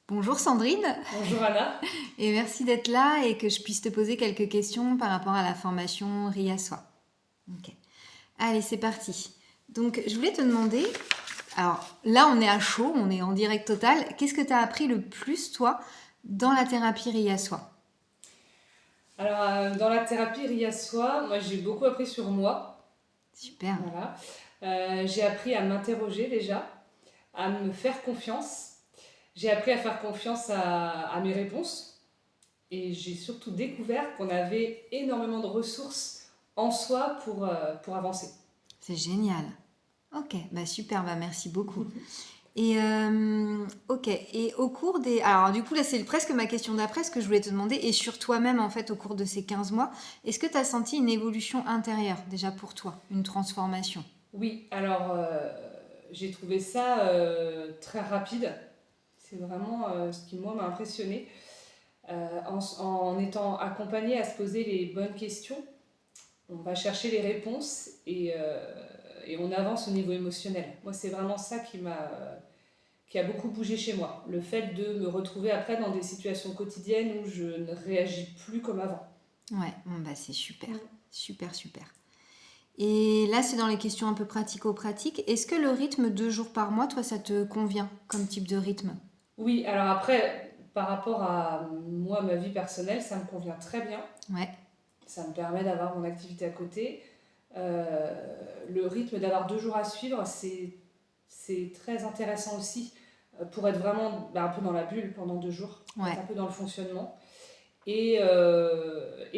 Bonjour Sandrine, Bonjour Anna. et merci d'être là et que je puisse te poser quelques questions par rapport à la formation RIA Soi. Ok. Allez, c'est parti. Donc, je voulais te demander, alors là, on est à chaud, on est en direct total. Qu'est-ce que tu as appris le plus, toi, dans la thérapie RIA Soi? Alors, dans la thérapie RIA Soi, moi j'ai beaucoup appris sur moi. Super, Voilà. J'ai appris à m'interroger déjà, à me faire confiance. J'ai appris à faire confiance à mes réponses. Et j'ai surtout découvert qu'on avait énormément de ressources en soi pour avancer. c'est génial. Ok, bah super, bah merci beaucoup. Et ok, et au cours des... Alors du coup là c'est presque ma question d'après, ce que je voulais te demander, et sur toi-même en fait au cours de ces 15 mois, est-ce que tu as senti une évolution intérieure déjà pour toi, une transformation? Oui, alors j'ai trouvé ça très rapide. C'est vraiment ce qui moi m'a impressionné. En étant accompagné à se poser les bonnes questions, on va chercher les réponses et on avance au niveau émotionnel. Moi, c'est vraiment ça qui a beaucoup bougé chez moi. Le fait de me retrouver après dans des situations quotidiennes où je ne réagis plus comme avant. Ouais, bon, bah c'est super, Mm. super, super. Et là c'est dans les questions un peu pratico-pratiques. Est-ce que le rythme 2 jours par mois, toi ça te convient comme type de rythme? Oui, alors après, par rapport à moi, ma vie personnelle, ça me convient très bien. Ouais, Ça me permet d'avoir mon activité à côté. Le rythme d'avoir 2 jours à suivre, c'est très intéressant aussi pour être vraiment un peu dans la bulle pendant 2 jours, ouais, être un peu dans le fonctionnement. Et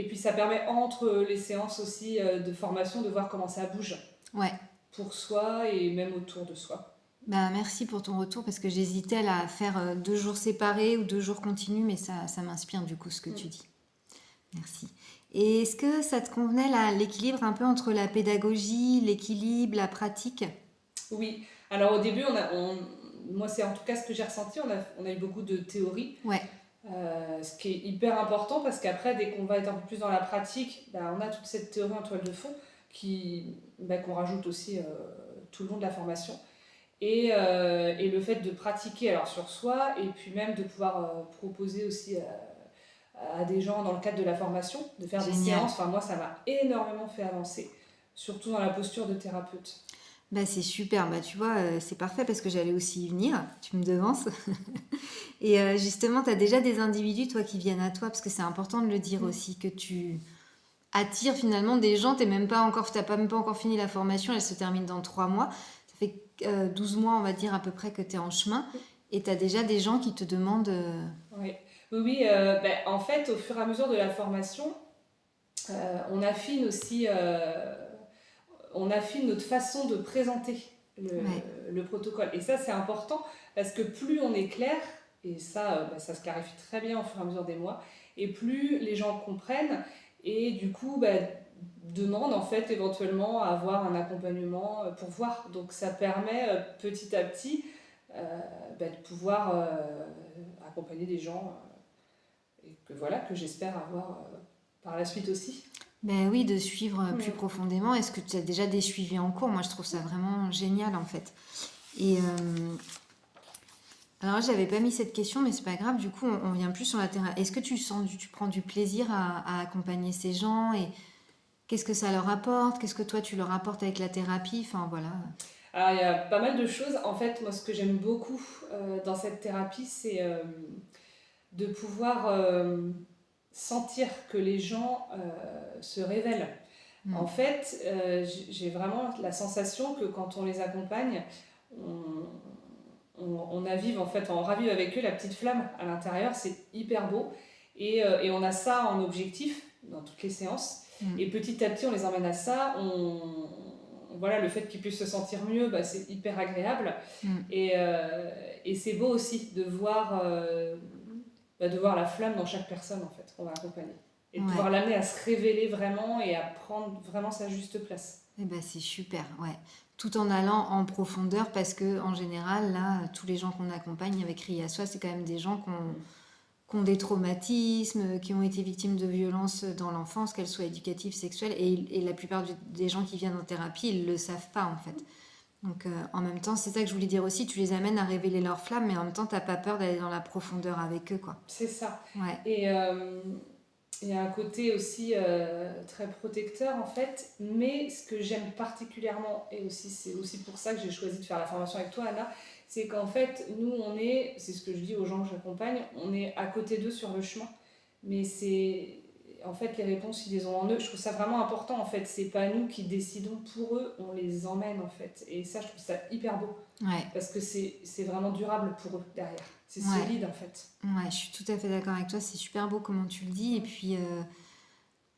puis ça permet entre les séances aussi de formation de voir comment ça bouge ouais. pour soi et même autour de soi. Bah, merci pour ton retour parce que j'hésitais là, à faire 2 jours séparés ou 2 jours continus, mais ça m'inspire du coup ce que tu Mm. dis. Merci. Et est-ce que ça te convenait là, l'équilibre un peu entre la pédagogie, l'équilibre, la pratique? Oui, alors au début, moi c'est en tout cas ce que j'ai ressenti, on a eu beaucoup de théorie, Ouais, ce qui est hyper important parce qu'après, dès qu'on va être un peu plus dans la pratique, on a toute cette théorie en toile de fond qu'on rajoute aussi tout le long de la formation. Et le fait de pratiquer alors sur soi et puis même de pouvoir proposer aussi à des gens dans le cadre de la formation, de faire des génial. séances, enfin moi ça m'a énormément fait avancer, surtout dans la posture de thérapeute. Bah, c'est super, bah, tu vois, c'est parfait parce que j'allais aussi y venir, tu me devances. Et justement, tu as déjà des individus, toi, qui viennent à toi, parce que c'est important de le dire Mm. aussi, que tu attires finalement des gens, t'as pas même pas encore fini la formation, elle se termine dans 3 mois. Ça fait 12 mois, on va dire, à peu près que tu es en chemin, et tu as déjà des gens qui te demandent... Oui, oui, oui, en fait, au fur et à mesure de la formation, on affine aussi, on affine notre façon de présenter Ouais, le protocole. Et ça, c'est important parce que plus on est clair, et ça, ça se clarifie très bien au fur et à mesure des mois, et plus les gens comprennent et du coup, demandent en fait éventuellement à avoir un accompagnement pour voir. Donc ça permet petit à petit de pouvoir accompagner des gens et que voilà, que j'espère avoir par la suite aussi. ben oui, de suivre plus Mm. profondément. Est-ce que tu as déjà des suivis en cours? Moi, je trouve ça vraiment génial, en fait. Et alors, j'avais pas mis cette question, mais c'est pas grave. Du coup, on vient plus sur la thérapie. Est-ce que tu prends du plaisir à accompagner ces gens et qu'est-ce que ça leur apporte? Qu'est-ce que toi, tu leur apportes avec la thérapie? Enfin, voilà. Alors, il y a pas mal de choses. En fait, moi, ce que j'aime beaucoup dans cette thérapie, c'est de pouvoir sentir que les gens se révèlent. En Hmm. fait, j'ai vraiment la sensation que quand on les accompagne, on, on ravive avec eux la petite flamme à l'intérieur. C'est hyper beau. Et on a ça en objectif dans toutes les séances. Hmm. Et petit à petit, on les emmène à ça. Voilà, le fait qu'ils puissent se sentir mieux, c'est hyper agréable. Hmm. Et c'est beau aussi de voir la flamme dans chaque personne en fait qu'on va accompagner. Et de Ouais. pouvoir l'amener à se révéler vraiment et à prendre vraiment sa juste place. Eh ben, c'est super, ouais. Tout en allant en profondeur parce que en général, là, tous les gens qu'on accompagne avec RIA Soi, c'est quand même des gens qui ont des traumatismes, qui ont été victimes de violences dans l'enfance, qu'elles soient éducatives, sexuelles, et la plupart des gens qui viennent en thérapie, ils ne le savent pas en fait. Donc en même temps, c'est ça que je voulais dire aussi, tu les amènes à révéler leurs flammes, mais en même temps, t'as pas peur d'aller dans la profondeur avec eux, quoi. C'est ça. Ouais, Et il y a un côté aussi très protecteur en fait, mais ce que j'aime particulièrement, et aussi c'est aussi pour ça que j'ai choisi de faire la formation avec toi Anna, c'est qu'en fait nous c'est ce que je dis aux gens que j'accompagne, on est à côté d'eux sur le chemin, mais c'est en fait les réponses ils les ont en eux, je trouve ça vraiment important en fait, c'est pas nous qui décidons pour eux, on les emmène en fait, et ça je trouve ça hyper beau, ouais, parce que c'est vraiment durable pour eux derrière, c'est ouais, solide en fait. ouais, je suis tout à fait d'accord avec toi, c'est super beau comment tu le dis, et puis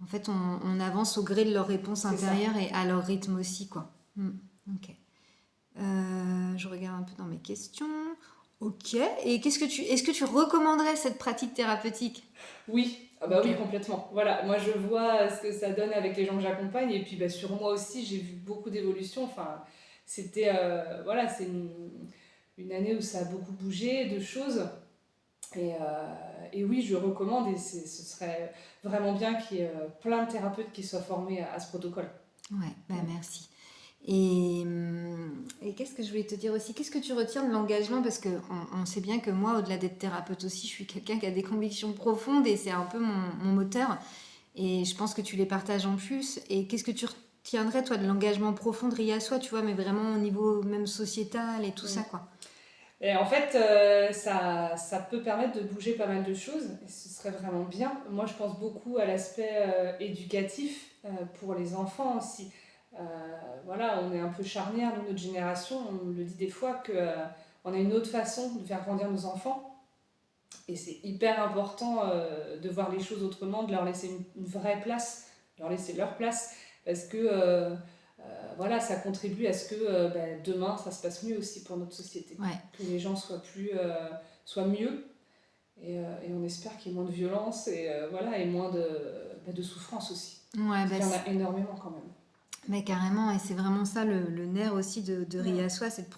en fait, on avance au gré de leurs réponses C'est ça. intérieures et à leur rythme aussi, quoi. Ok. Je regarde un peu dans mes questions. Ok. Et est-ce que tu recommanderais cette pratique thérapeutique? Oui, ah bah Ok. oui, complètement. Voilà, moi je vois ce que ça donne avec les gens que j'accompagne et puis bah, sur moi aussi j'ai vu beaucoup d'évolution. Enfin, c'était voilà, c'est une année où ça a beaucoup bougé de choses et oui, je recommande et ce serait vraiment bien qu'il y ait plein de thérapeutes qui soient formés à ce protocole. Ouais, bah Ouais. merci. Et qu'est-ce que je voulais te dire aussi? Qu'est-ce que tu retiens de l'engagement? Parce que on sait bien que moi, au-delà d'être thérapeute aussi, je suis quelqu'un qui a des convictions profondes et c'est un peu mon moteur. Et je pense que tu les partages en plus. Et qu'est-ce que tu retiendrais, toi, de l'engagement profond de Ria Soi, tu vois, mais vraiment au niveau même sociétal et tout Mm. ça, quoi. Et en fait, ça peut permettre de bouger pas mal de choses et ce serait vraiment bien. Moi, je pense beaucoup à l'aspect éducatif pour les enfants aussi. Euh, voilà, on est un peu charnière, nous, notre génération, on le dit des fois que on a une autre façon de faire grandir nos enfants et c'est hyper important de voir les choses autrement, de leur laisser une vraie place, de leur laisser leur place parce que voilà, ça contribue à ce que demain ça se passe mieux aussi pour notre société, Ouais. que les gens soient mieux et on espère qu'il y ait moins de violence et voilà et moins de souffrance aussi. Ouais, Parce bah, qu'il y en a énormément quand même. mais carrément, et c'est vraiment ça le nerf aussi de Ouais. Ria Soi, c'est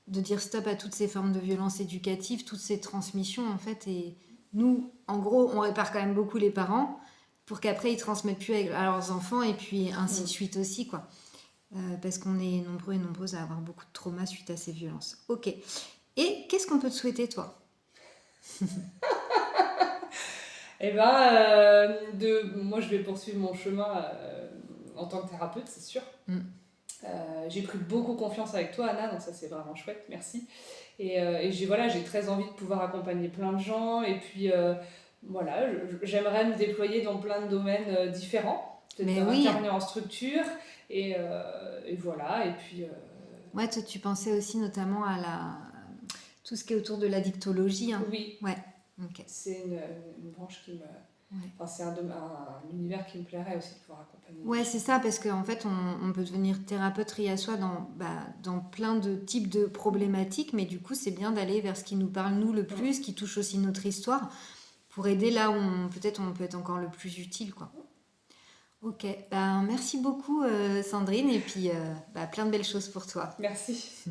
de dire stop à toutes ces formes de violence éducative, toutes ces transmissions en fait. Et nous, en gros, on répare quand même beaucoup les parents pour qu'après ils transmettent plus à leurs enfants et puis ainsi de Mm. suite aussi, quoi. Parce qu'on est nombreux et nombreuses à avoir beaucoup de traumas suite à ces violences. Ok. Et qu'est-ce qu'on peut te souhaiter, toi? Et moi je vais poursuivre mon chemin en tant que thérapeute, c'est sûr. Mm. J'ai pris beaucoup confiance avec toi, Anna, donc ça c'est vraiment chouette, merci. Et j'ai très envie de pouvoir accompagner plein de gens. Et puis voilà, j'aimerais me déployer dans plein de domaines différents, peut-être Mais oui, intervenir en structure. Et voilà, et puis ouais, toi, tu pensais aussi notamment à tout ce qui est autour de l'addictologie, hein. oui, Ouais, ok. c'est une branche qui me. Ouais. Enfin, c'est un univers qui me plairait aussi de pouvoir accompagner les Ouais, gens. c'est ça, parce qu'en fait, on peut devenir thérapeute Riassois dans plein de types de problématiques, mais du coup, c'est bien d'aller vers ce qui nous parle, nous, le plus, qui touche aussi notre histoire, pour aider là où peut-être on peut être encore le plus utile, quoi. Ok, ben, merci beaucoup, Sandrine, et puis plein de belles choses pour toi. Merci.